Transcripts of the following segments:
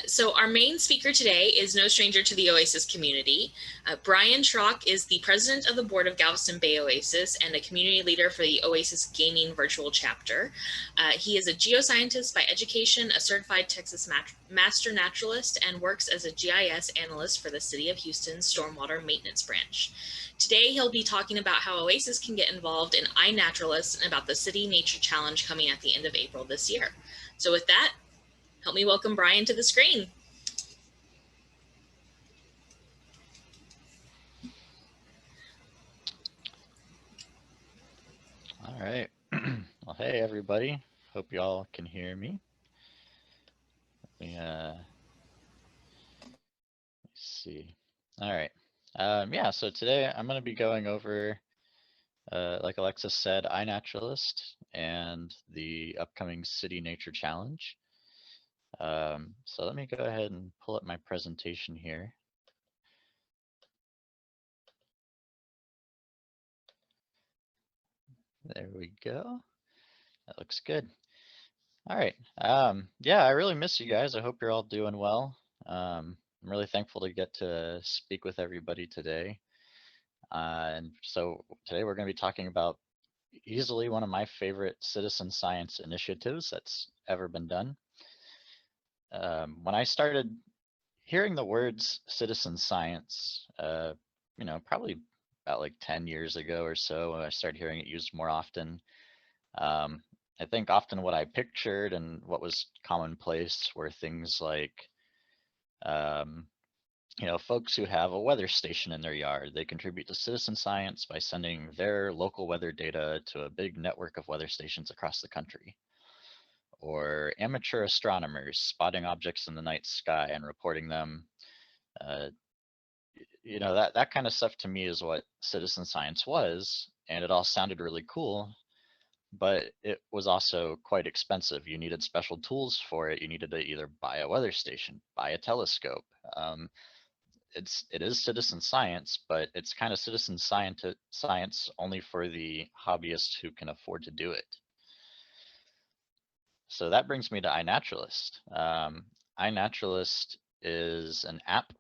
So our main speaker today is no stranger to the Oasis community. Brian Schrock is the president of the board of Galveston Bay Oasis and a community leader for the Oasis Gaming virtual chapter. He is a geoscientist by education, a certified Texas master naturalist, and works as a GIS analyst for the City of Houston's Stormwater Maintenance Branch. Today, he'll be talking about how Oasis can get involved in iNaturalist and about the City Nature Challenge coming at the end of April this year. So with that, help me welcome Brian to the screen. All right. Well, hey, everybody. Hope you all can hear me. Let me see. All right. Yeah, so today I'm going to be going over, like Alexis said, iNaturalist and the upcoming City Nature Challenge. So let me go ahead and pull up my presentation here. There we go. That looks good. All right. Yeah, I really miss you guys. I hope you're all doing well. I'm really thankful to get to speak with everybody today. And so today we're going to be talking about easily one of my favorite citizen science initiatives that's ever been done. When I started hearing the words citizen science, probably about like 10 years ago or so, I started hearing it used more often. I think often what I pictured and what was commonplace were things like, folks who have a weather station in their yard. They contribute to citizen science by sending their local weather data to a big network of weather stations across the country. Or amateur astronomers spotting objects in the night sky and reporting them. That kind of stuff to me is what citizen science was, and it all sounded really cool, but it was also quite expensive. You needed special tools for it. You needed to either buy a weather station, buy a telescope. It is citizen science, but it's kind of citizen science only for the hobbyists who can afford to do it. So that brings me to iNaturalist. iNaturalist is an app.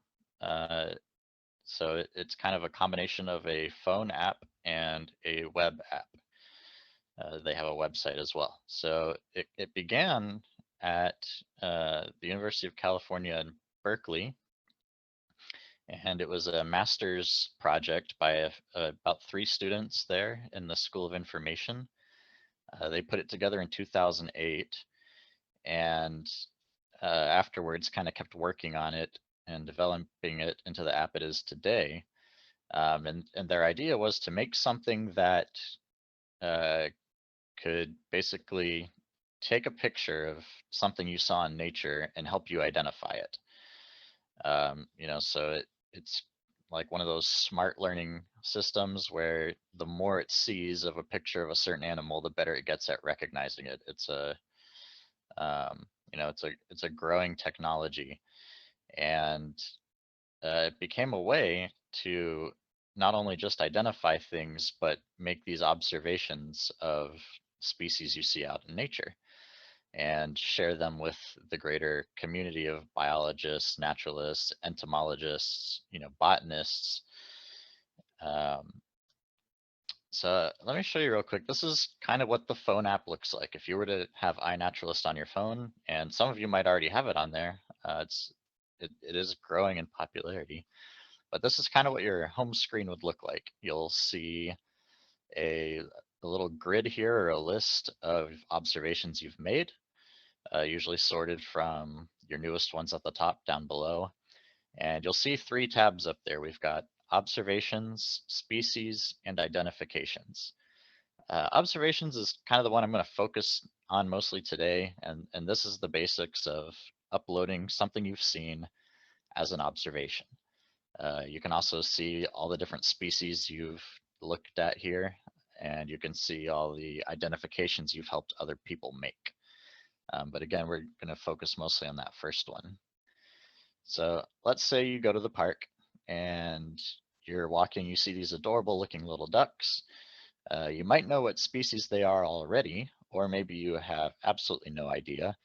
So it's kind of a combination of a phone app and a web app. They have a website as well. So it began at the University of California in Berkeley, and it was a master's project by about 3 students there in the School of Information. They put it together in 2008, and afterwards kind of kept working on it and developing it into the app it is today. And their idea was to make something that could basically take a picture of something you saw in nature and help you identify it. So it's like one of those smart learning systems where the more it sees of a picture of a certain animal, the better it gets at recognizing it. It's a growing technology, and it became a way to not only just identify things, but make these observations of species you see out in nature and share them with the greater community of biologists, naturalists, entomologists, botanists. So let me show you real quick. This is kind of what the phone app looks like. If you were to have iNaturalist on your phone, and some of you might already have it on there, it is growing in popularity. But this is kind of what your home screen would look like. You'll see a little grid here, or a list of observations you've made, usually sorted from your newest ones at the top down below. And you'll see 3 tabs up there. We've got observations, species, and identifications. Observations is kind of the one I'm going to focus on mostly today, and this is the basics of uploading something you've seen as an observation. You can also see all the different species you've looked at here, and you can see all the identifications you've helped other people make. But again, we're going to focus mostly on that first one. So let's say you go to the park and you're walking, you see these adorable looking little ducks. You might know what species they are already, or maybe you have absolutely no idea.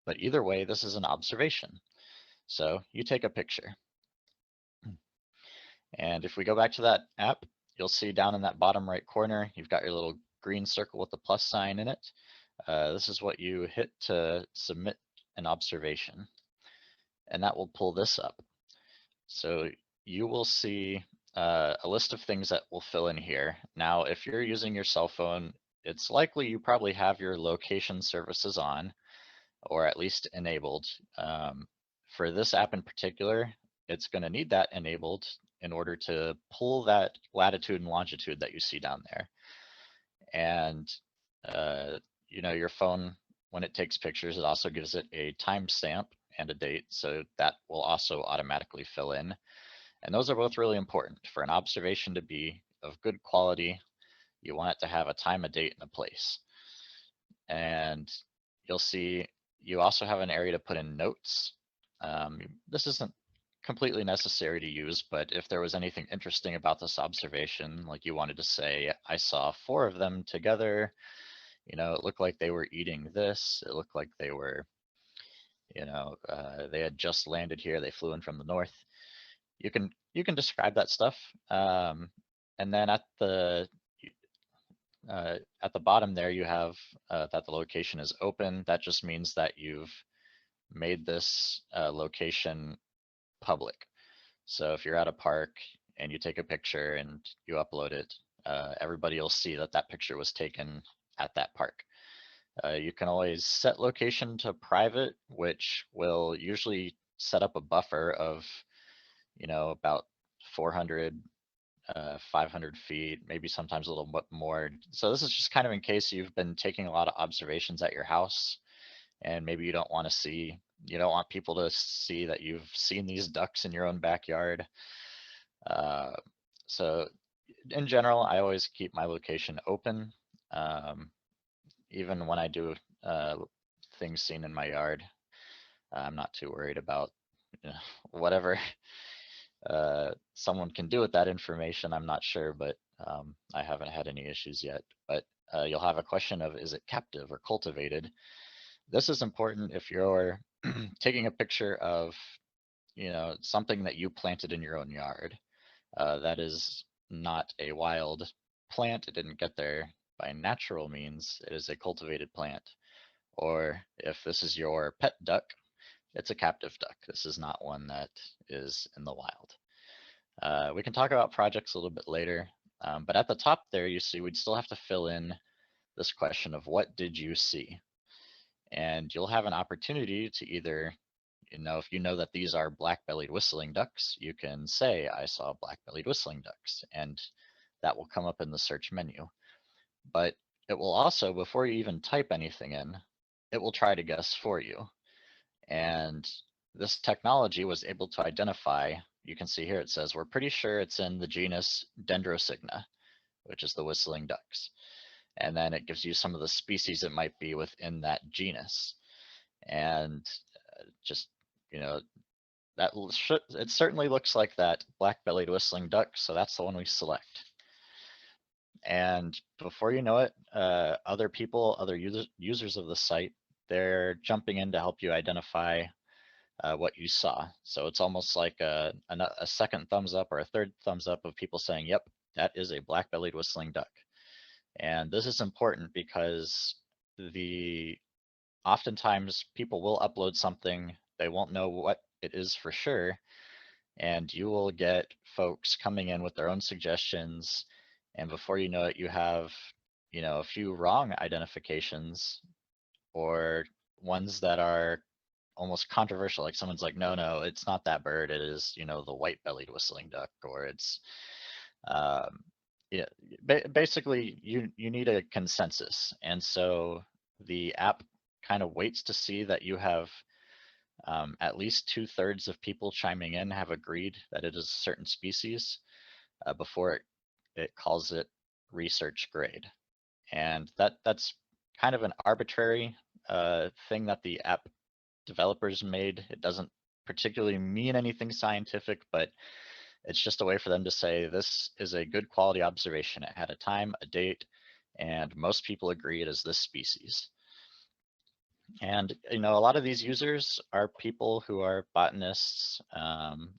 But either way, this is an observation. So you take a picture. And if we go back to that app, you'll see down in that bottom right corner, you've got your little green circle with the plus sign in it. This is what you hit to submit an observation. And that will pull this up. So you will see a list of things that will fill in here. Now, if you're using your cell phone, it's likely you probably have your location services on, or at least enabled. For this app in particular, it's going to need that enabled in order to pull that latitude and longitude that you see down there. And you know, your phone, when it takes pictures, it also gives it a timestamp and a date, so that will also automatically fill in. And those are both really important. For an observation to be of good quality, you want it to have a time, a date, and a place. And you'll see you also have an area to put in notes. This isn't completely necessary to use, but if there was anything interesting about this observation, like you wanted to say, I saw 4 of them together, you know, it looked like they were eating this, it looked like they were, you know, they had just landed here, they flew in from the north. You can describe that stuff. And then at the bottom there, you have that the location is open. That just means that you've made this location public. So if you're at a park and you take a picture and you upload it, everybody will see that that picture was taken at that park. You can always set location to private, which will usually set up a buffer of, you know, about 400, 500 feet, maybe sometimes a little bit more. So this is just kind of in case you've been taking a lot of observations at your house and maybe you don't want to see, you don't want people to see that you've seen these ducks in your own backyard. So in general, I always keep my location open. Even when I do things seen in my yard, I'm not too worried about, you know, whatever someone can do with that information. I'm not sure, but I haven't had any issues yet. But you'll have a question of, is it captive or cultivated? This is important if you're taking a picture of, you know, something that you planted in your own yard. That is not a wild plant. It didn't get there by natural means. It is a cultivated plant. Or if this is your pet duck, it's a captive duck. This is not one that is in the wild. We can talk about projects a little bit later, but at the top there, you see we'd still have to fill in this question of what did you see? And you'll have an opportunity to either, you know, if you know that these are black-bellied whistling ducks, you can say, I saw black-bellied whistling ducks, and that will come up in the search menu. But it will also, before you even type anything in, it will try to guess for you. And this technology was able to identify, you can see here it says, we're pretty sure it's in the genus Dendrocygna, which is the whistling ducks. And then it gives you some of the species it might be within that genus. And just, you know, that it certainly looks like that black-bellied whistling duck, so that's the one we select. And before you know it, other people, other users of the site, they're jumping in to help you identify what you saw. So it's almost like a second thumbs up or a third thumbs up of people saying, yep, that is a black-bellied whistling duck. And this is important because oftentimes people will upload something, they won't know what it is for sure, and you will get folks coming in with their own suggestions, and before you know it, you have, you know, a few wrong identifications or ones that are almost controversial, like someone's like, no, it's not that bird, it is, you know, the white-bellied whistling duck, or it's yeah, basically you need a consensus. And so the app kind of waits to see that you have at least 2/3 of people chiming in have agreed that it is a certain species before it calls it research grade. And that's kind of an arbitrary thing that the app developers made. It doesn't particularly mean anything scientific, but it's just a way for them to say this is a good quality observation. It had a time, a date, and most people agree it is this species. And a lot of these users are people who are botanists,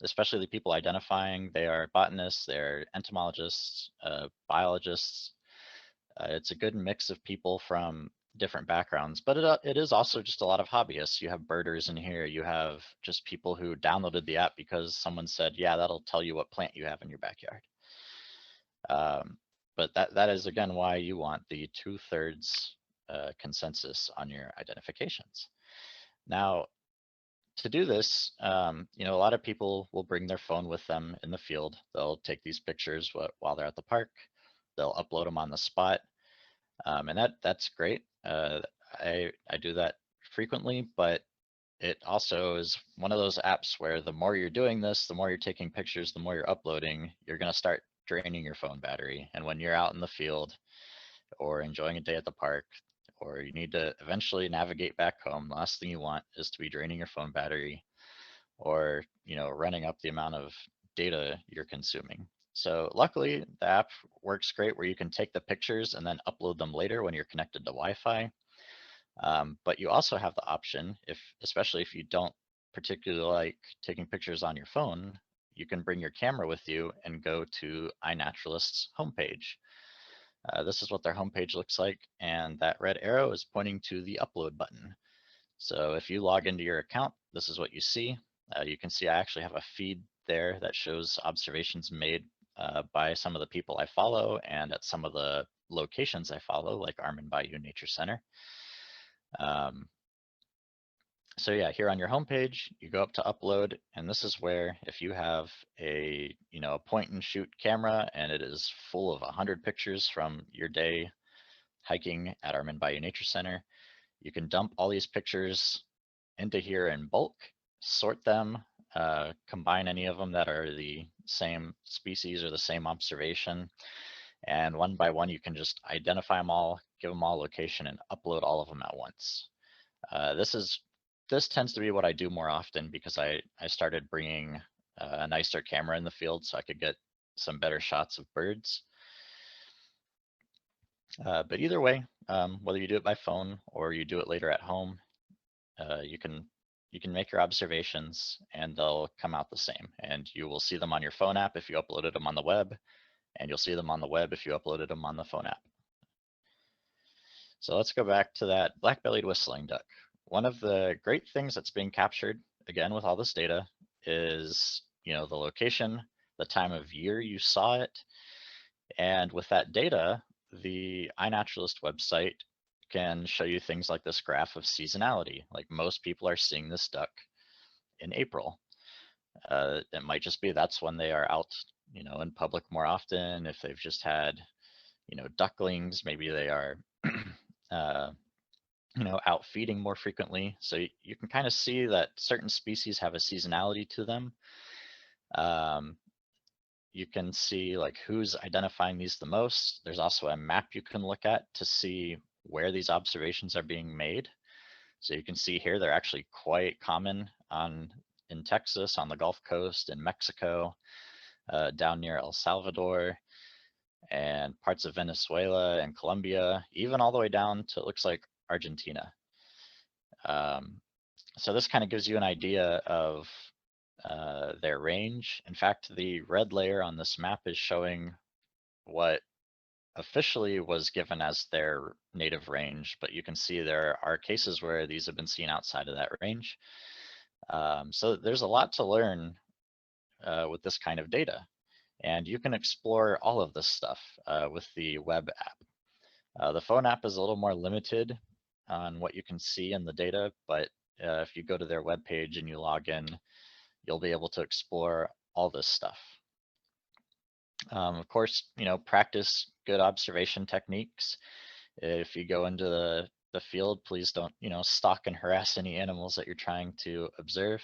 especially the people identifying. They are botanists, they're entomologists, biologists. It's a good mix of people from different backgrounds, but it is also just a lot of hobbyists. You have birders in here. You have just people who downloaded the app because someone said, yeah, that'll tell you what plant you have in your backyard. But that is, again, why you want the 2/3 consensus on your identifications. Now, to do this, a lot of people will bring their phone with them in the field. They'll take these pictures while they're at the park. They'll upload them on the spot, and that's great. I do that frequently, but it also is one of those apps where the more you're doing this, the more you're taking pictures, the more you're uploading, you're going to start draining your phone battery. And when you're out in the field or enjoying a day at the park, or you need to eventually navigate back home, the last thing you want is to be draining your phone battery or running up the amount of data you're consuming. So luckily the app works great where you can take the pictures and then upload them later when you're connected to Wi-Fi. But you also have the option, especially if you don't particularly like taking pictures on your phone, you can bring your camera with you and go to iNaturalist's homepage. This is what their homepage looks like, and that red arrow is pointing to the upload button. So if you log into your account, this is what you see. You can see I actually have a feed there that shows observations made by some of the people I follow and at some of the locations I follow, like Armin Bayou Nature Center. So yeah, here on your homepage, you go up to upload, and this is where if you have a point and shoot camera and it is full of 100 pictures from your day hiking at Armin Bayou Nature Center, you can dump all these pictures into here in bulk, sort them, combine any of them that are the same species or the same observation, and one by one you can just identify them all, give them all location, and upload all of them at once. This tends to be what I do more often because I started bringing a nicer camera in the field so I could get some better shots of birds. But either way, whether you do it by phone or you do it later at home, you can make your observations and they'll come out the same. And you will see them on your phone app if you uploaded them on the web, and you'll see them on the web if you uploaded them on the phone app. So let's go back to that black-bellied whistling duck. One of the great things that's being captured, again, with all this data is, the location, the time of year you saw it. And with that data, the iNaturalist website can show you things like this graph of seasonality. Like most people are seeing this duck in April. It might just be that's when they are out, in public more often. If they've just had, ducklings, maybe they are out feeding more frequently. So you can kind of see that certain species have a seasonality to them. You can see like who's identifying these the most. There's also a map you can look at to see where these observations are being made. So you can see here they're actually quite common in Texas, on the Gulf Coast, in Mexico, down near El Salvador, and parts of Venezuela and Colombia, even all the way down to, it looks like, Argentina. So this kind of gives you an idea of their range. In fact, the red layer on this map is showing what officially was given as their native range, but you can see there are cases where these have been seen outside of that range. So there's a lot to learn with this kind of data, and you can explore all of this stuff with the web app. The phone app is a little more limited on what you can see in the data, but if you go to their web page and you log in, you'll be able to explore all this stuff. Of course, practice good observation techniques. If you go into the field, please don't, stalk and harass any animals that you're trying to observe.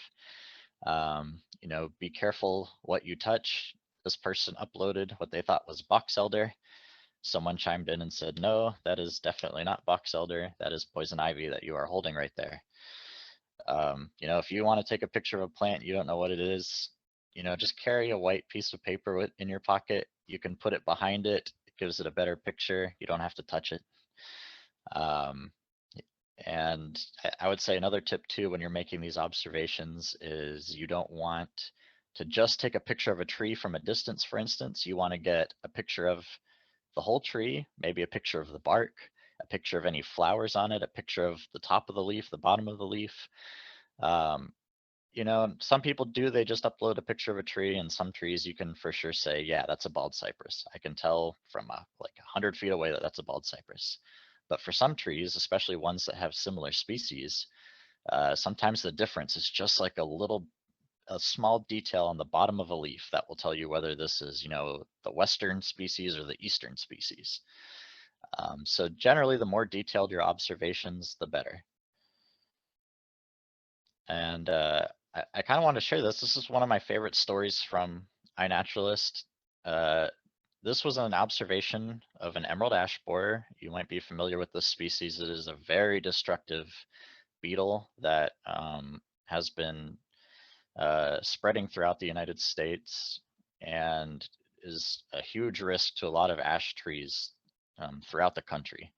Be careful what you touch. This person uploaded what they thought was box elder. Someone chimed in and said, no, that is definitely not box elder. That is poison ivy that you are holding right there. If you want to take a picture of a plant, you don't know what it is, just carry a white piece of paper in your pocket. You can put it behind it. It gives it a better picture. You don't have to touch it. And I would say another tip too, when you're making these observations, is you don't want to just take a picture of a tree from a distance, for instance. You want to get a picture of the whole tree, maybe a picture of the bark, a picture of any flowers on it, a picture of the top of the leaf, the bottom of the leaf. Um, you know, some people do, they just upload a picture of a tree, and some trees you can for sure say, yeah, that's a bald cypress. I can tell from like 100 feet away that that's a bald cypress. But for some trees, especially ones that have similar species, sometimes the difference is just like a small detail on the bottom of a leaf that will tell you whether this is, you know, the western species or the eastern species. So generally, the more detailed your observations, the better. And I kind of want to share this. This is one of my favorite stories from iNaturalist. Uh, this was an observation of an emerald ash borer. You might be familiar with this species. It is a very destructive beetle that has been spreading throughout the United States and is a huge risk to a lot of ash trees throughout the country.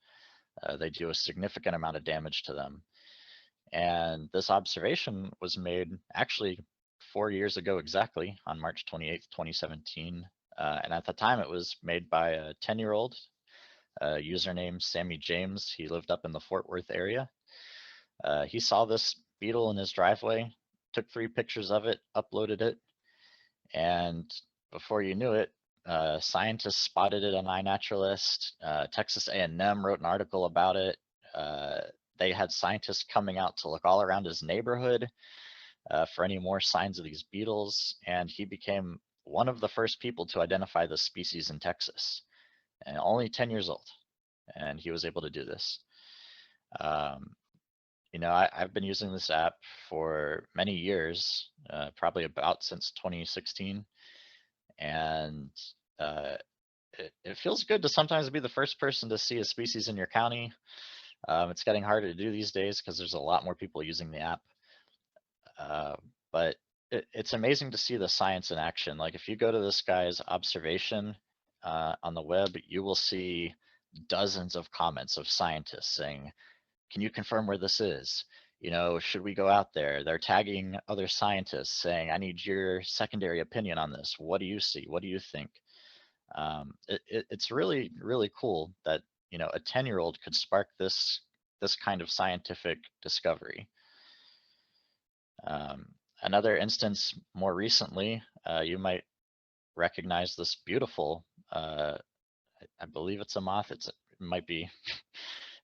They do a significant amount of damage to them. And this observation was made actually 4 years ago exactly, on March 28th, 2017. And at the time, it was made by a 10-year-old, username Sammy James. He lived up in the Fort Worth area. He saw this beetle in his driveway, took 3 pictures of it, uploaded it, and before you knew it, scientists spotted it on iNaturalist. Texas A&M wrote an article about it. They had scientists coming out to look all around his neighborhood for any more signs of these beetles, and he became one of the first people to identify the species in Texas, and only 10 years old, and he was able to do this. You know, I've been using this app for many years, probably about since 2016, and it feels good to sometimes be the first person to see a species in your county. It's getting harder to do these days because there's a lot more people using the app. But it's amazing to see the science in action. Like if you go to this guy's observation on the web, you will see dozens of comments of scientists saying, can you confirm where this is? You know, should we go out there? They're tagging other scientists saying, I need your secondary opinion on this. What do you see? What do you think? It's really, really cool that, you know, a 10-year-old could spark this kind of scientific discovery. Another instance more recently, you might recognize this beautiful, I believe it's a moth. It might be,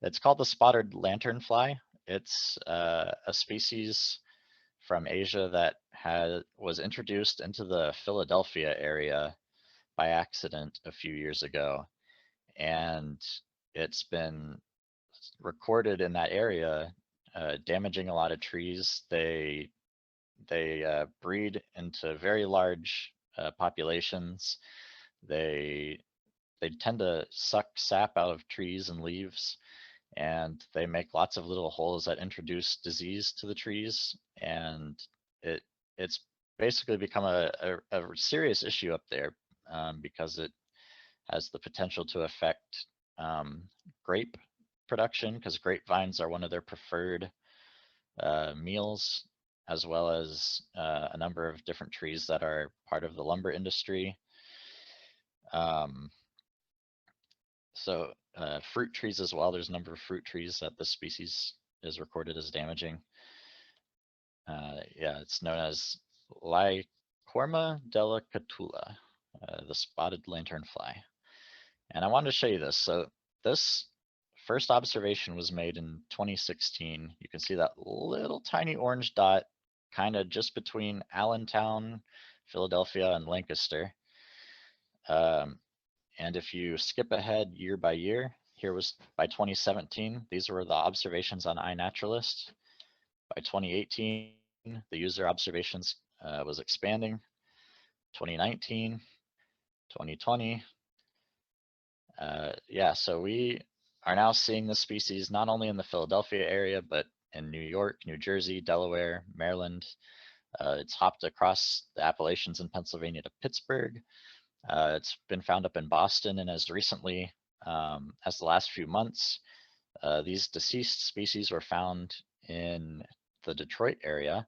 it's called the Spotted Lanternfly. It's a species from Asia that was introduced into the Philadelphia area by accident a few years ago, and it's been recorded in that area, damaging a lot of trees. They breed into very large populations. They tend to suck sap out of trees and leaves, and they make lots of little holes that introduce disease to the trees. And it's basically become a serious issue up there, because it has the potential to affect grape production, because grapevines are one of their preferred meals, as well as a number of different trees that are part of the lumber industry. So fruit trees as well. There's a number of fruit trees that this species is recorded as damaging. Yeah, it's known as Lycorma delicatula, the spotted lanternfly. And I wanted to show you this. So this first observation was made in 2016. You can see that little tiny orange dot kind of just between Allentown, Philadelphia, and Lancaster. And if you skip ahead year by year, here was by 2017, these were the observations on iNaturalist. By 2018, the user observations was expanding. 2019, 2020. Yeah, so we are now seeing this species not only in the Philadelphia area, but in New York, New Jersey, Delaware, Maryland. It's hopped across the Appalachians in Pennsylvania to Pittsburgh. It's been found up in Boston, and as recently as the last few months, These deceased species were found in the Detroit area.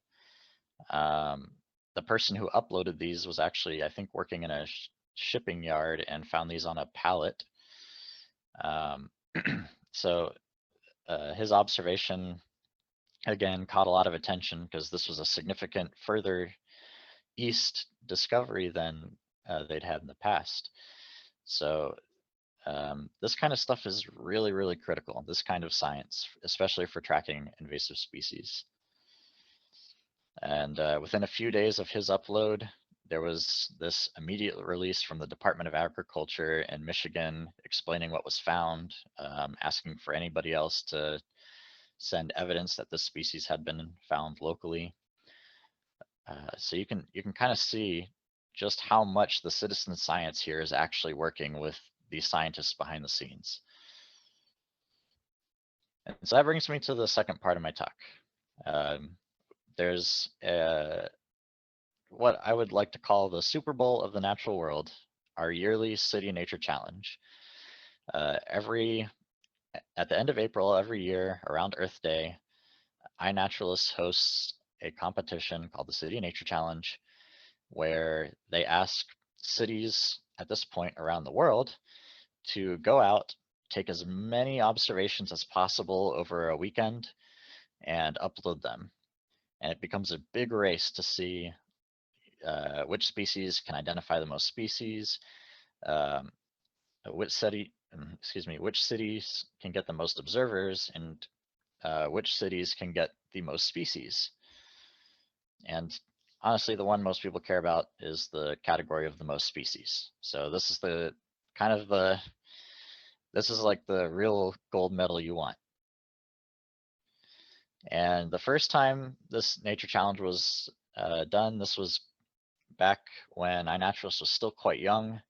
The person who uploaded these was actually, I think, working in a shipping yard and found these on a pallet. So his observation, again, caught a lot of attention because this was a significant further east discovery than they'd had in the past. So this kind of stuff is really, really critical, this kind of science, especially for tracking invasive species. And within a few days of his upload, there was this immediate release from the Department of Agriculture in Michigan explaining what was found, asking for anybody else to send evidence that this species had been found locally. So you can kind of see just how much the citizen science here is actually working with the scientists behind the scenes. And so that brings me to the second part of my talk. There's what I would like to call the Super Bowl of the natural world, our yearly City Nature Challenge. At the end of April every year around Earth Day, iNaturalist hosts a competition called the City Nature Challenge, where they ask cities at this point around the world to go out, take as many observations as possible over a weekend, and upload them. And it becomes a big race to see which species can identify the most species, which cities can get the most observers, and which cities can get the most species. And honestly, the one most people care about is the category of the most species. So this is this is like the real gold medal you want. And the first time this nature challenge was done, this was back when iNaturalist was still quite young.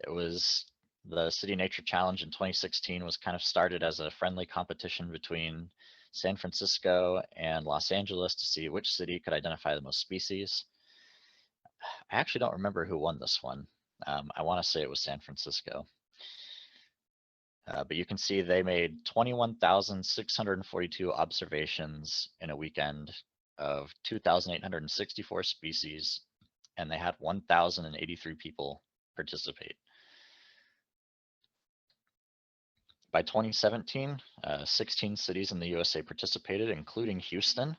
It was the City Nature Challenge in 2016 was kind of started as a friendly competition between San Francisco and Los Angeles to see which city could identify the most species. I actually don't remember who won this one. I want to say it was San Francisco. But you can see they made 21,642 observations in a weekend of 2,864 species, and they had 1,083 people participate. By 2017, 16 cities in the USA participated, including Houston.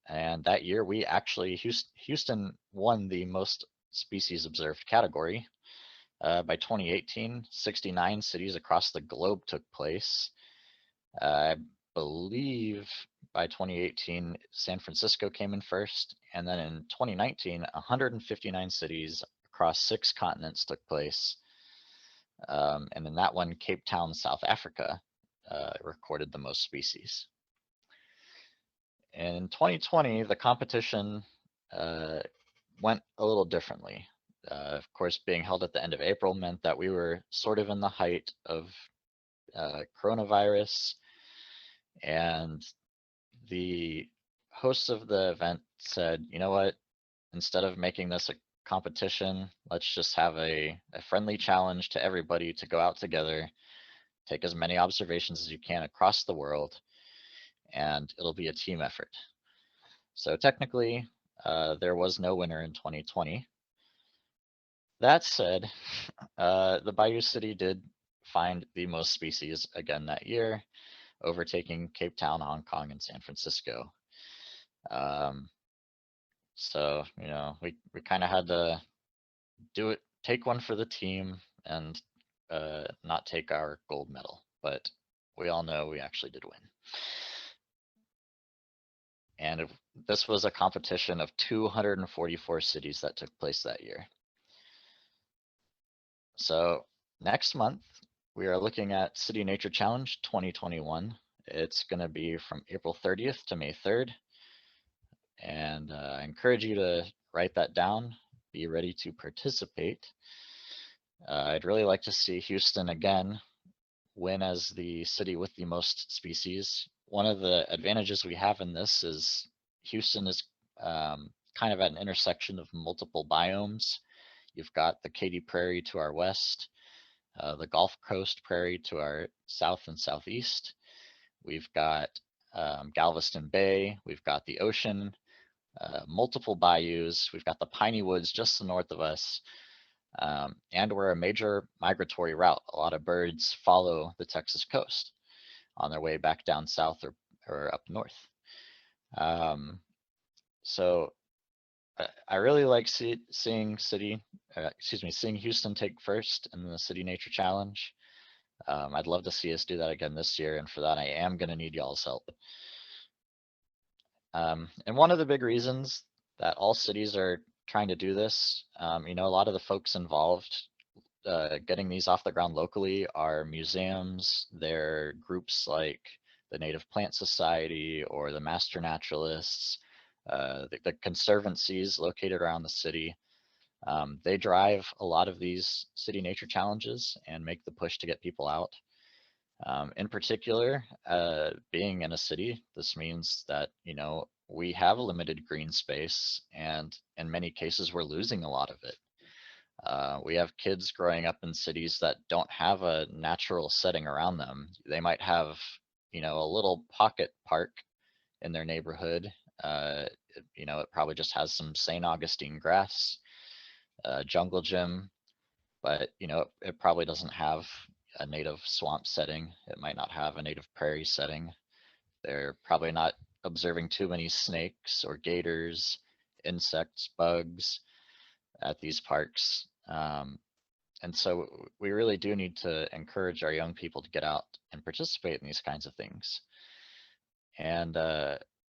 And that year, Houston won the most species observed category. By 2018, 69 cities across the globe took place. I believe by 2018, San Francisco came in first. And then in 2019, 159 cities across 6 continents took place. And in that one, Cape Town, South Africa, recorded the most species. In 2020, the competition went a little differently. Of course, being held at the end of April meant that we were sort of in the height of coronavirus, and the hosts of the event said, you know what, instead of making this a competition, let's just have a friendly challenge to everybody to go out together, take as many observations as you can across the world, and it'll be a team effort. So technically, there was no winner in 2020. That said, the Bayou City did find the most species again that year, overtaking Cape Town, Hong Kong, and San Francisco. So, you know, we kind of had to take one for the team and not take our gold medal, but we all know we actually did win. And this was a competition of 244 cities that took place that year. So next month, we are looking at City Nature Challenge 2021. It's going to be from April 30th to May 3rd. And I encourage you to write that down, be ready to participate. I'd really like to see Houston again win as the city with the most species. One of the advantages we have in this is Houston is kind of at an intersection of multiple biomes. You've got the Katy Prairie to our west, the Gulf Coast Prairie to our south and southeast. We've got Galveston Bay, we've got the ocean, multiple bayous, we've got the piney woods just north of us, and we're a major migratory route. A lot of birds follow the Texas coast on their way back down south or up north. So I really like seeing Houston take first in the City Nature Challenge. I'd love to see us do that again this year, and for that I am going to need y'all's help. And one of the big reasons that all cities are trying to do this, a lot of the folks involved getting these off the ground locally are museums, they're groups like the Native Plant Society or the Master Naturalists, the conservancies located around the city. They drive a lot of these city nature challenges and make the push to get people out. In particular, being in a city, this means that, we have limited green space, and in many cases, we're losing a lot of it. We have kids growing up in cities that don't have a natural setting around them. They might have, a little pocket park in their neighborhood. It probably just has some St. Augustine grass, jungle gym, but, it probably doesn't have a native swamp setting. It might not have a native prairie setting. They're probably not observing too many snakes or gators, insects, bugs at these parks. And so we really do need to encourage our young people to get out and participate in these kinds of things. And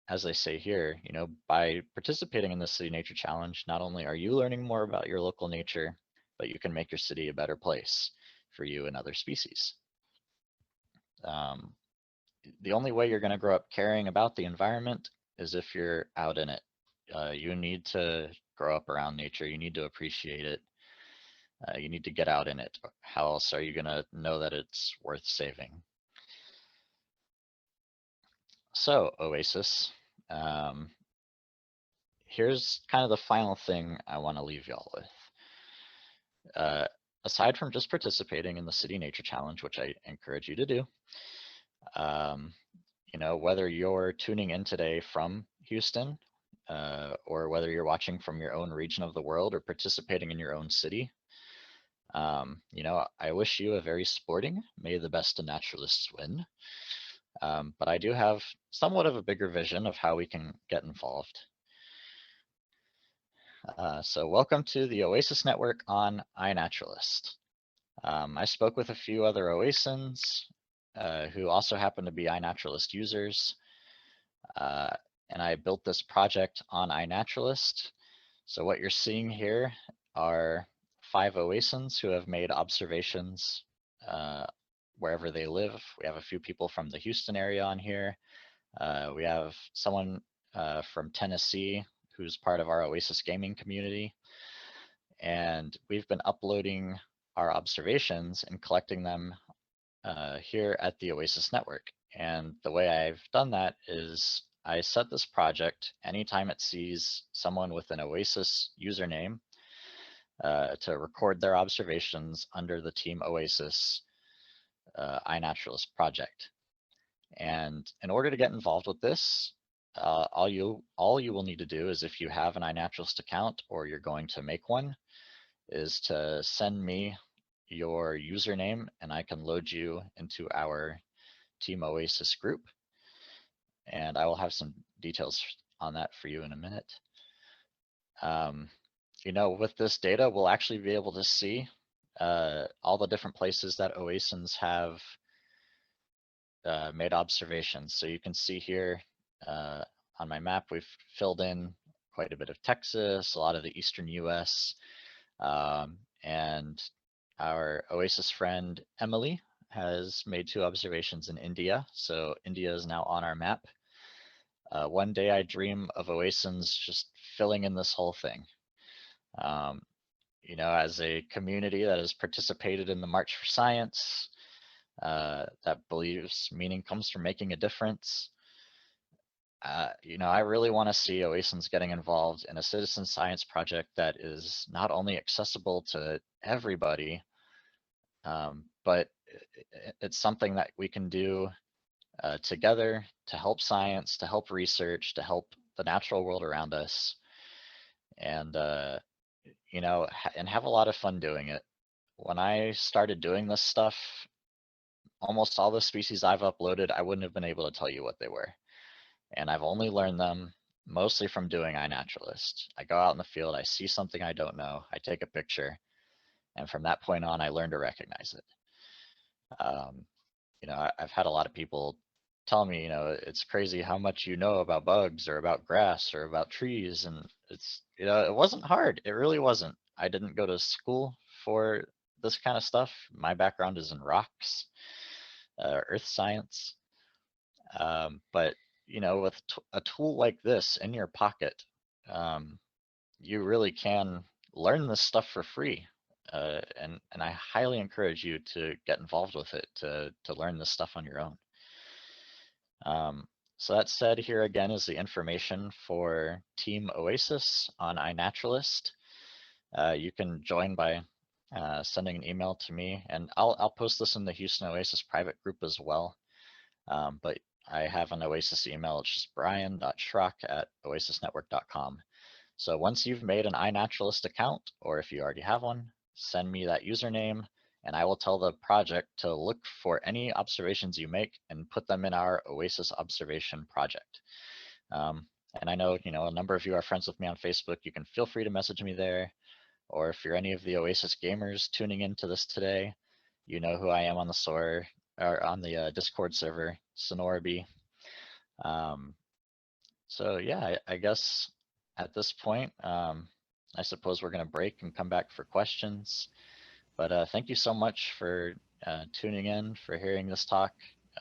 as they say here, by participating in the City Nature Challenge, not only are you learning more about your local nature, but you can make your city a better place for you and other species. The only way you're going to grow up caring about the environment is if you're out in it. You need to grow up around nature. You need to appreciate it. You need to get out in it. How else are you going to know that it's worth saving? So, Oasis, here's kind of the final thing I want to leave y'all with. Aside from just participating in the City Nature Challenge, which I encourage you to do, whether you're tuning in today from Houston, or whether you're watching from your own region of the world or participating in your own city, I wish you a very sporting, may the best of naturalists win. But I do have somewhat of a bigger vision of how we can get involved. So welcome to the Oasis Network on iNaturalist. I spoke with a few other Oasins who also happen to be iNaturalist users. And I built this project on iNaturalist. So what you're seeing here are 5 Oasins who have made observations wherever they live. We have a few people from the Houston area on here. We have someone from Tennessee who's part of our Oasis gaming community. And we've been uploading our observations and collecting them here at the Oasis Network. And the way I've done that is I set this project anytime it sees someone with an Oasis username to record their observations under the Team Oasis iNaturalist project. And in order to get involved with this, all you will need to do is, if you have an iNaturalist account or you're going to make one, is to send me your username and I can load you into our Team Oasis group. And I will have some details on that for you in a minute. With this data, we'll actually be able to see all the different places that Oasins have made observations. So you can see here on my map, we've filled in quite a bit of Texas, a lot of the eastern US, and our Oasis friend Emily has made 2 observations in India. So India is now on our map. One day I dream of Oasins just filling in this whole thing. As a community that has participated in the March for Science, that believes meaning comes from making a difference, I really want to see Oasins getting involved in a citizen science project that is not only accessible to everybody, But it's something that we can do together to help science, to help research, to help the natural world around us, and and have a lot of fun doing it. When I started doing this stuff, almost all the species I've uploaded, I wouldn't have been able to tell you what they were. And I've only learned them mostly from doing iNaturalist. I go out in the field, I see something I don't know, I take a picture, and from that point on, I learn to recognize it. Um, I've had a lot of people tell me, it's crazy how much you know about bugs or about grass or about trees, and it wasn't hard. It really wasn't. I didn't go to school for this kind of stuff. My background is in rocks, earth science. But with a tool like this in your pocket, um, you really can learn this stuff for free. And I highly encourage you to get involved with it to learn this stuff on your own. So that said, here again is the information for Team Oasis on iNaturalist. You can join by sending an email to me, and I'll post this in the Houston Oasis private group as well. But I have an Oasis email. It's just brian.schrock@oasisnetwork.com. So once you've made an iNaturalist account, or if you already have one, send me that username, and I will tell the project to look for any observations you make and put them in our Oasis observation project. And I know, a number of you are friends with me on Facebook. You can feel free to message me there. Or if you're any of the Oasis gamers tuning into this today, you know who I am on the SOAR, or on the Discord server, Sonoraby. So yeah, I guess at this point, I suppose we're going to break and come back for questions. But thank you so much for tuning in, for hearing this talk.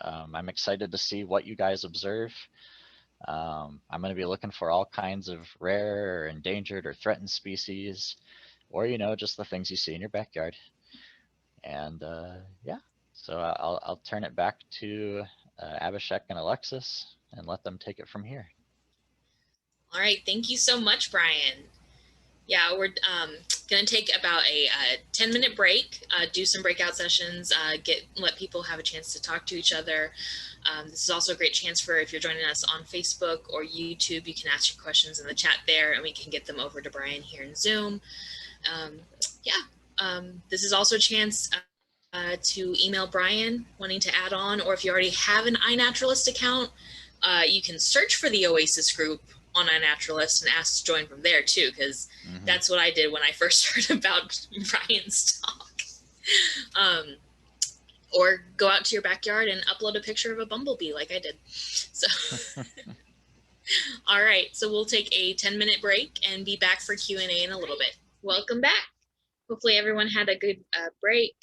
I'm excited to see what you guys observe. I'm going to be looking for all kinds of rare or endangered or threatened species, or, just the things you see in your backyard. And yeah, so I'll turn it back to Abhishek and Alexis and let them take it from here. All right, thank you so much, Brian. Yeah, we're going to take about a 10-minute break, do some breakout sessions, let people have a chance to talk to each other. This is also a great chance for, if you're joining us on Facebook or YouTube, you can ask your questions in the chat there, and we can get them over to Brian here in Zoom. This is also a chance to email Brian wanting to add on, or if you already have an iNaturalist account, you can search for the Oasis group on iNaturalist and ask to join from there too, because that's what I did when I first heard about Brian's talk. Or go out to your backyard and upload a picture of a bumblebee like I did. So, all right, so we'll take a 10-minute break and be back for Q&A in a little bit. Welcome back. Hopefully everyone had a good break.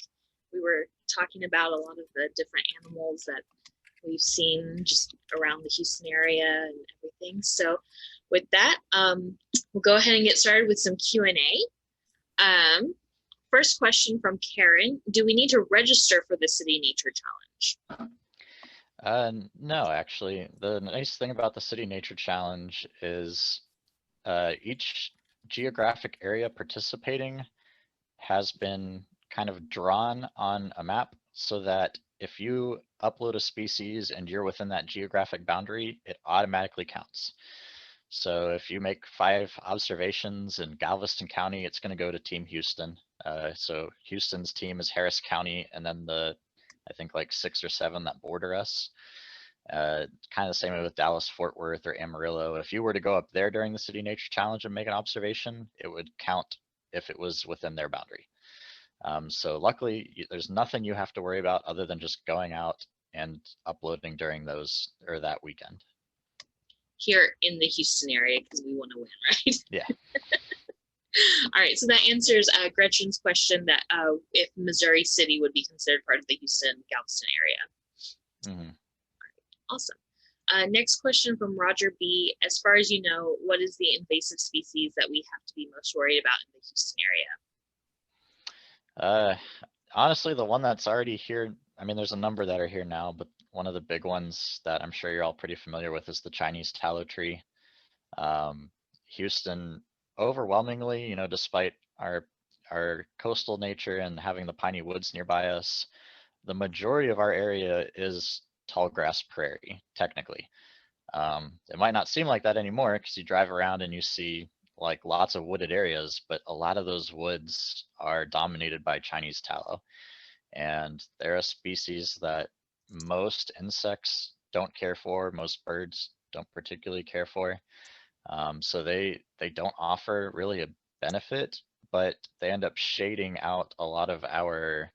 We were talking about a lot of the different animals that we've seen just around the Houston area and everything. So with that, we'll go ahead and get started with some Q&A. First question from Karen: do we need to register for the City Nature Challenge? No, actually. The nice thing about the City Nature Challenge is each geographic area participating has been kind of drawn on a map, so that if you upload a species and you're within that geographic boundary, it automatically counts. So if you make 5 observations in Galveston County, it's going to go to Team Houston. So Houston's team is Harris County, and then I think like 6 or 7 that border us. Kind of the same with Dallas, Fort Worth, or Amarillo. If you were to go up there during the City Nature Challenge and make an observation, it would count if it was within their boundary. So luckily, there's nothing you have to worry about other than just going out and uploading during that weekend. Here in the Houston area, because we want to win, right? Yeah. All right, so that answers Gretchen's question that if Missouri City would be considered part of the Houston-Galveston area. All right, awesome. Next question from Roger B. As far as you know, what is the invasive species that we have to be most worried about in the Houston area? Honestly, the one that's already here, I mean, there's a number that are here now, but one of the big ones that I'm sure you're all pretty familiar with is the Chinese tallow tree. Houston, overwhelmingly, despite our our coastal nature and having the piney woods nearby us, the majority of our area is tall grass prairie, technically. It might not seem like that anymore because you drive around and you see like lots of wooded areas, but a lot of those woods are dominated by Chinese tallow. And they're a species that most insects don't care for, most birds don't particularly care for. So they don't offer really a benefit, but they end up shading out a lot of our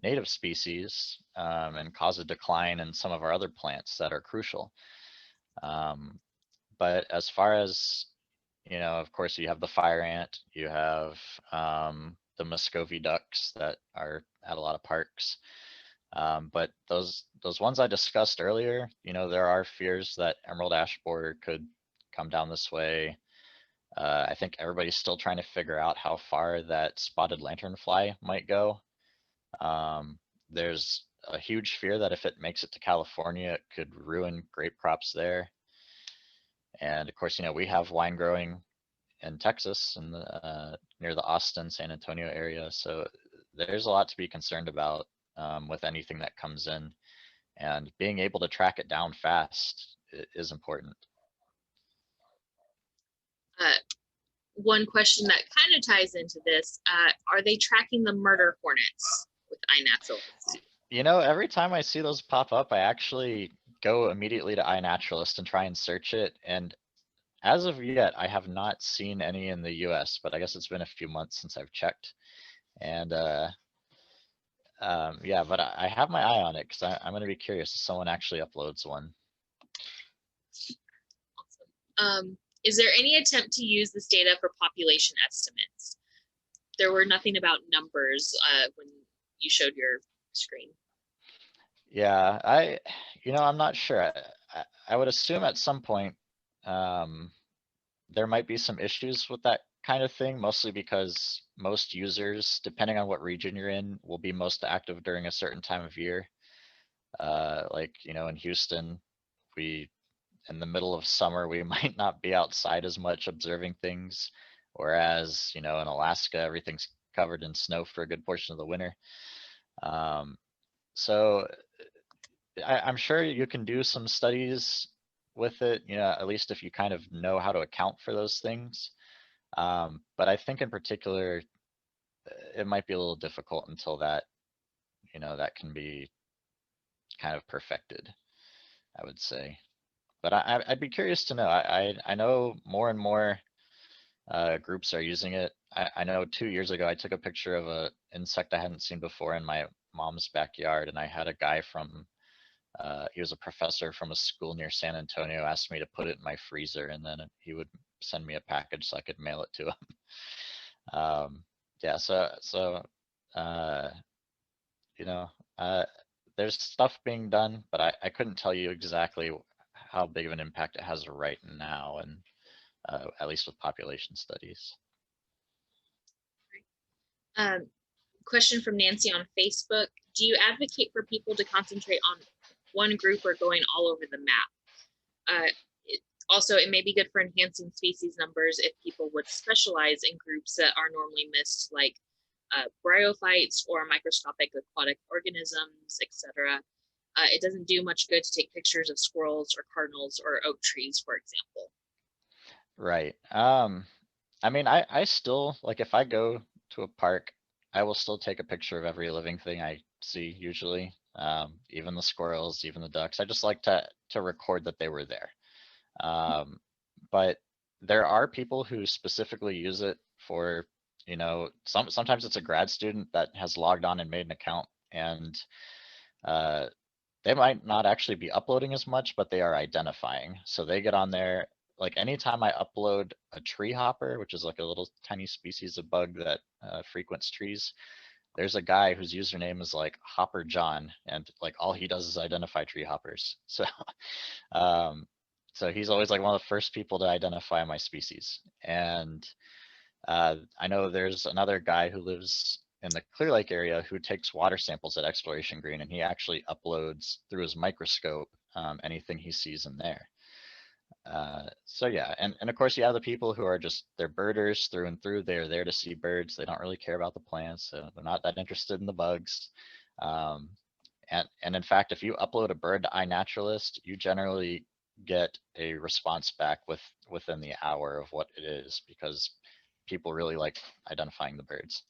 native species and cause a decline in some of our other plants that are crucial. But as far as, of course, you have the fire ant, you have the Muscovy ducks that are at a lot of parks. But those ones I discussed earlier, there are fears that emerald ash borer could come down this way. I think everybody's still trying to figure out how far that spotted lanternfly might go. There's a huge fear that if it makes it to California, it could ruin grape crops there. And of course, we have wine growing in Texas and near the Austin, San Antonio area. So there's a lot to be concerned about with anything that comes in, and being able to track it down fast is important. One question that kind of ties into this, are they tracking the murder hornets with iNaturalist? Every time I see those pop up, I actually go immediately to iNaturalist and try and search it. And as of yet, I have not seen any in the US, but I guess it's been a few months since I've checked. And yeah, but I have my eye on it because I'm going to be curious if someone actually uploads one. Is there any attempt to use this data for population estimates? There were nothing about numbers when you showed your screen. Yeah, I'm not sure. I would assume at some point there might be some issues with that kind of thing, mostly because most users, depending on what region you're in, will be most active during a certain time of year. Like, in Houston, in the middle of summer, we might not be outside as much observing things, whereas, in Alaska, everything's covered in snow for a good portion of the winter. So I'm sure you can do some studies with it, at least if you kind of know how to account for those things. But I think in particular, it might be a little difficult until that, that can be kind of perfected, I would say. But I'd be curious to know. I know more and more groups are using it. I know 2 years ago, I took a picture of an insect I hadn't seen before in my mom's backyard, and I had a guy from he was a professor from a school near San Antonio, asked me to put it in my freezer, and then he would send me a package so I could mail it to him. Yeah, so there's stuff being done, but I couldn't tell you exactly how big of an impact it has right now, and at least with population studies. Question from Nancy on Facebook. Do you advocate for people to concentrate on one group or going all over the map? Also, it may be good for enhancing species numbers if people would specialize in groups that are normally missed, like bryophytes or microscopic aquatic organisms, etc. It doesn't do much good to take pictures of squirrels or cardinals or oak trees, for example. Right. I mean, I still, like, if I go to a park, I will still take a picture of every living thing I see usually, even the squirrels, even the ducks. I just like to record that they were there. But there are people who specifically use it for, sometimes it's a grad student that has logged on and made an account, and they might not actually be uploading as much, but they are identifying. So they get on there. Like anytime I upload a tree hopper, which is like a little tiny species of bug that frequents trees, there's a guy whose username is like Hopper John, and like all he does is identify tree hoppers. So, so he's always like one of the first people to identify my species. And I know there's another guy who lives in the Clear Lake area who takes water samples at Exploration Green, and he actually uploads through his microscope anything he sees in there. So yeah, and of course you have the people who are just, they're birders through and through. They're there to see birds. They don't really care about the plants, so they're not that interested in the bugs. Um, and in fact, if you upload a bird to iNaturalist, you generally get a response back within the hour of what it is, because people really like identifying the birds.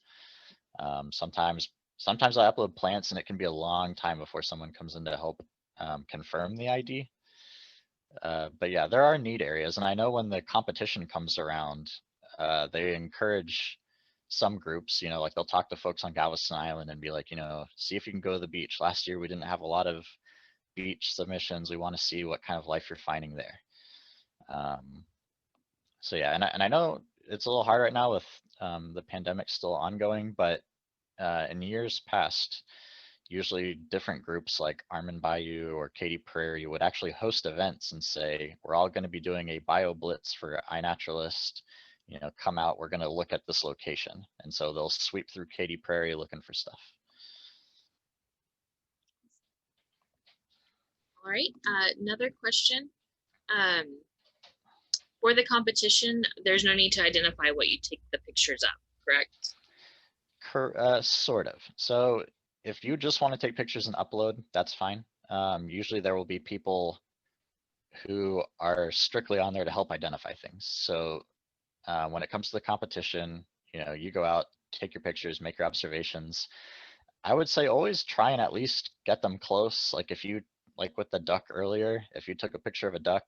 Sometimes I upload plants and it can be a long time before someone comes in to help confirm the ID. But yeah, there are need areas, and I know when the competition comes around, they encourage some groups, like they'll talk to folks on Galveston Island and be like, see if you can go to the beach. Last year we didn't have a lot of beach submissions. We want to see what kind of life you're finding there. So yeah, and I know it's a little hard right now with the pandemic still ongoing, but in years past, usually different groups like Armin Bayou or Katy Prairie would actually host events and say, we're all going to be doing a bio blitz for iNaturalist. Come out, we're going to look at this location. And so they'll sweep through Katy Prairie looking for stuff. All right, another question. For the competition, there's no need to identify what you take the pictures of, correct? Sort of. So if you just want to take pictures and upload, that's fine. Usually there will be people who are strictly on there to help identify things. So when it comes to the competition, you go out, take your pictures, make your observations. I would say always try and at least get them close. Like with the duck earlier, if you took a picture of a duck,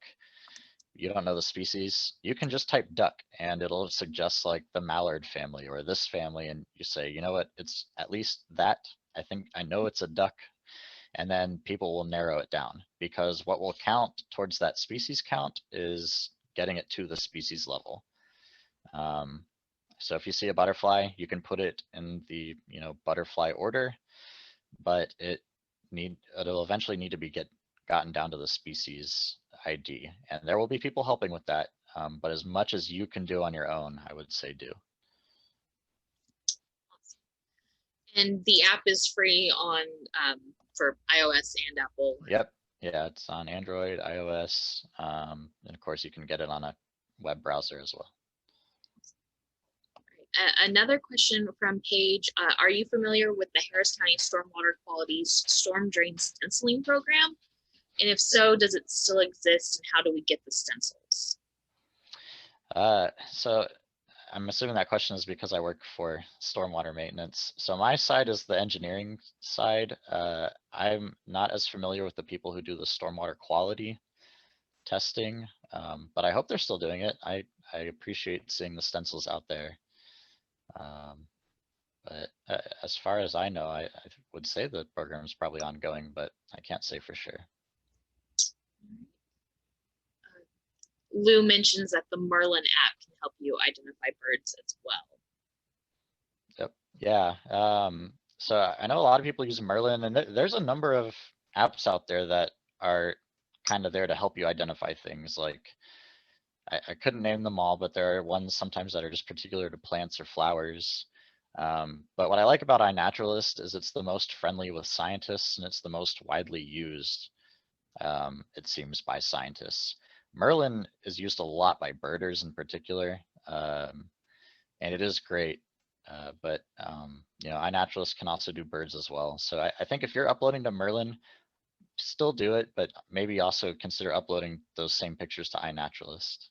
you don't know the species, you can just type duck and it'll suggest like the mallard family or this family. And you say, you know what, it's at least that. I know it's a duck. And then people will narrow it down, because what will count towards that species count is getting it to the species level. So if you see a butterfly, you can put it in the butterfly order, but it'll eventually need to be gotten down to the species ID, and there will be people helping with that. But as much as you can do on your own, I would say do. And the app is free on for iOS and Apple. Yep. Yeah, it's on Android, iOS, and of course you can get it on a web browser as well. Another question from Paige. Are you familiar with the Harris County Stormwater Quality's storm drain stenciling program? And if so, does it still exist, and how do we get the stencils? So I'm assuming that question is because I work for stormwater maintenance. So my side is the engineering side. I'm not as familiar with the people who do the stormwater quality testing, but I hope they're still doing it. I appreciate seeing the stencils out there. But as far as I know, I would say the program is probably ongoing, but I can't say for sure. Lou mentions that the Merlin app can help you identify birds as well. Yep. Yeah. So I know a lot of people use Merlin, and there's a number of apps out there that are kind of there to help you identify things. Like I couldn't name them all, but there are ones sometimes that are just particular to plants or flowers. But what I like about iNaturalist is it's the most friendly with scientists, and it's the most widely used, it seems, by scientists. Merlin is used a lot by birders in particular, and it is great. But iNaturalist can also do birds as well. So I think if you're uploading to Merlin, still do it, but maybe also consider uploading those same pictures to iNaturalist.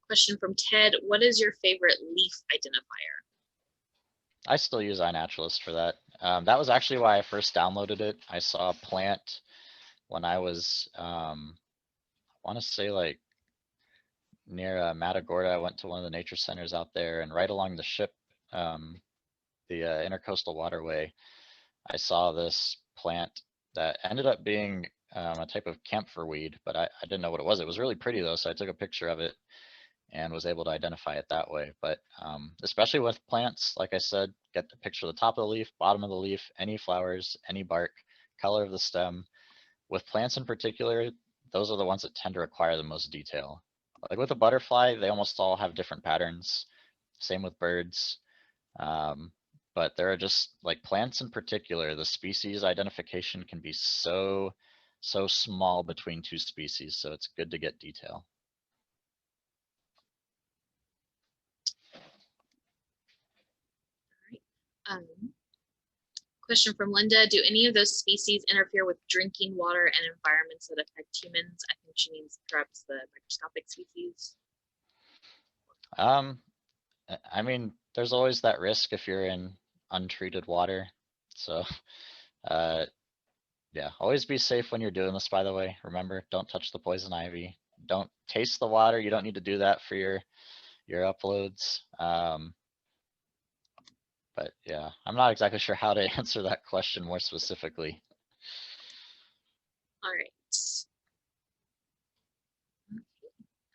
Question from Ted. What is your favorite leaf identifier? I still use iNaturalist for that. That was actually why I first downloaded it. I saw a plant when I was, I want to say like near Matagorda. I went to one of the nature centers out there, and right along the ship, the intercoastal waterway, I saw this plant that ended up being a type of camphor weed, but I didn't know what it was. It was really pretty though, so I took a picture of it and was able to identify it that way. But especially with plants, like I said, get the picture of the top of the leaf, bottom of the leaf, any flowers, any bark, color of the stem. With plants in particular, those are the ones that tend to require the most detail. Like with a butterfly, they almost all have different patterns. Same with birds. But there are just like plants in particular, the species identification can be so so small between two species, so it's good to get detail. Question from Linda, do any of those species interfere with drinking water and environments that affect humans? I think she means perhaps the microscopic species. I mean, there's always that risk if you're in untreated water. So, yeah, always be safe when you're doing this, by the way. Remember, don't touch the poison ivy. Don't taste the water. You don't need to do that for your uploads. But yeah, I'm not exactly sure how to answer that question more specifically. All right.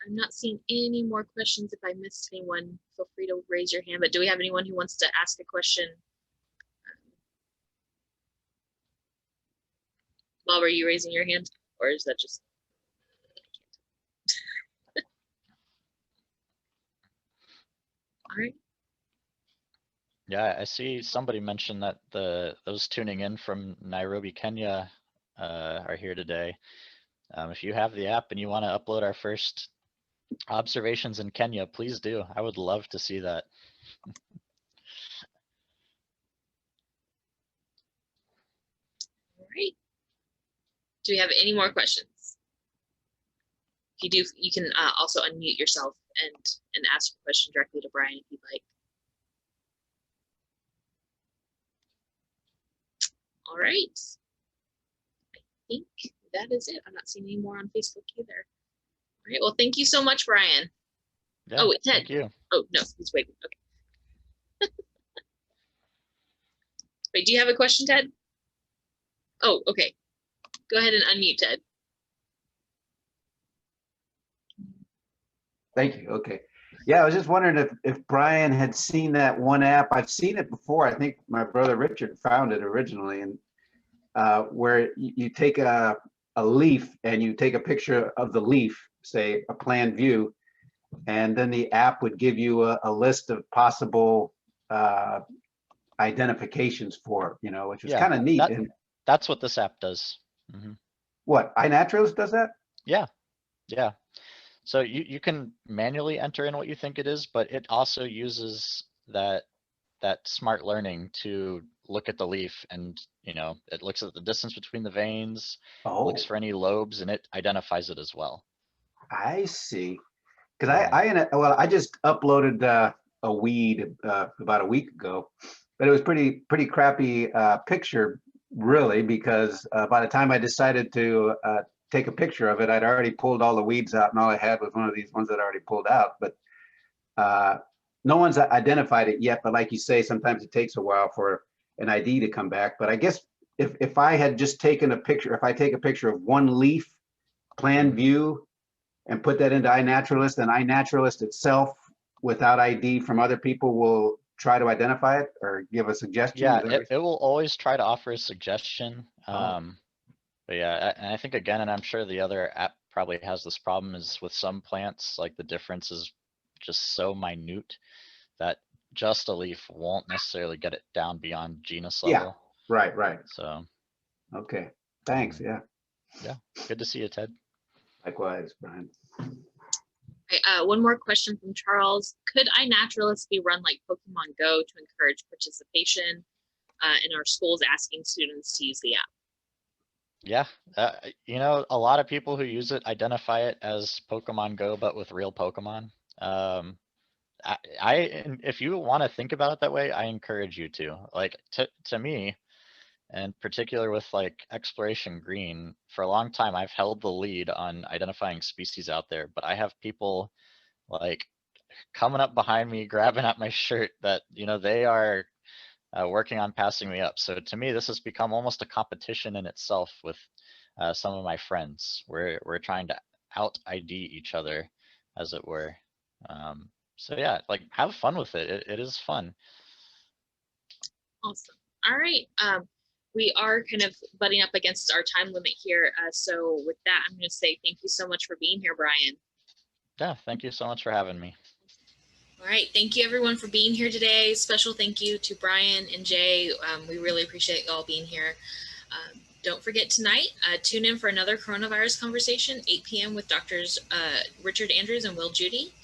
I'm not seeing any more questions. If I missed anyone, feel free to raise your hand. But do we have anyone who wants to ask a question? Bob, are you raising your hand? Or is that just... All right. Yeah, I see somebody mentioned that those tuning in from Nairobi, Kenya are here today. If you have the app and you want to upload our first observations in Kenya, please do. I would love to see that. All right. Do we have any more questions? If you do, you can also unmute yourself and ask a question directly to Brian if you'd like. All right. I think that is it. I'm not seeing any more on Facebook either. All right. Well, thank you so much, Brian. Yeah, oh, wait, Ted. Thank you. Oh, no, he's waiting. Okay. Wait, do you have a question, Ted? Oh, okay. Go ahead and unmute, Ted. Thank you. Okay. Yeah, I was just wondering if Brian had seen that one app. I've seen it before. I think my brother Richard found it originally, and where you take a leaf and you take a picture of the leaf, say a plan view, and then the app would give you a list of possible identifications for, which was kind of neat. That's what this app does. Mm-hmm. What, iNaturalist does that? Yeah. So you can manually enter in what you think it is, but it also uses that smart learning to look at the leaf, and it looks at the distance between the veins, looks for any lobes, and it identifies it as well. I see. Because I just uploaded a weed about a week ago, but it was pretty crappy picture, really, because by the time I decided to take a picture of it, I'd already pulled all the weeds out, and all I had was one of these ones that I already pulled out. But no one's identified it yet. But like you say, sometimes it takes a while for an ID to come back. But I guess if I had just taken a picture, if I take a picture of one leaf, plan view, and put that into iNaturalist, and iNaturalist itself, without ID from other people, will try to identify it or give a suggestion. Yeah, it will always try to offer a suggestion. But yeah, and I think again, and I'm sure the other app probably has this problem, is with some plants, like the difference is just so minute that just a leaf won't necessarily get it down beyond genus level. Yeah, right. So. Okay, thanks, yeah. Yeah, good to see you, Ted. Likewise, Brian. Okay, one more question from Charles. Could iNaturalist be run like Pokemon Go to encourage participation in our schools, asking students to use the app? Yeah, a lot of people who use it identify it as Pokemon Go, but with real Pokemon. If you want to think about it that way, I encourage you to. Like, to me, in particular with like Exploration Green, for a long time I've held the lead on identifying species out there, but I have people like coming up behind me, grabbing at my shirt that they are working on passing me up. So to me, this has become almost a competition in itself with some of my friends. We're trying to out ID each other, as it were. So yeah, like, have fun with it. It is fun. Awesome. All right. We are kind of butting up against our time limit here. So with that, I'm going to say thank you so much for being here, Brian. Yeah, thank you so much for having me. All right, thank you everyone for being here today. Special thank you to Brian and Jay. We really appreciate you all being here. Don't forget tonight, tune in for another coronavirus conversation, 8 p.m. with Drs. Richard Andrews and Will Judy.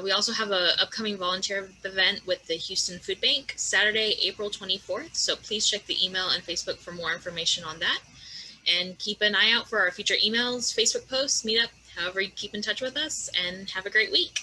We also have an upcoming volunteer event with the Houston Food Bank, Saturday, April 24th. So please check the email and Facebook for more information on that. And keep an eye out for our future emails, Facebook posts, meetup, however you keep in touch with us, and have a great week.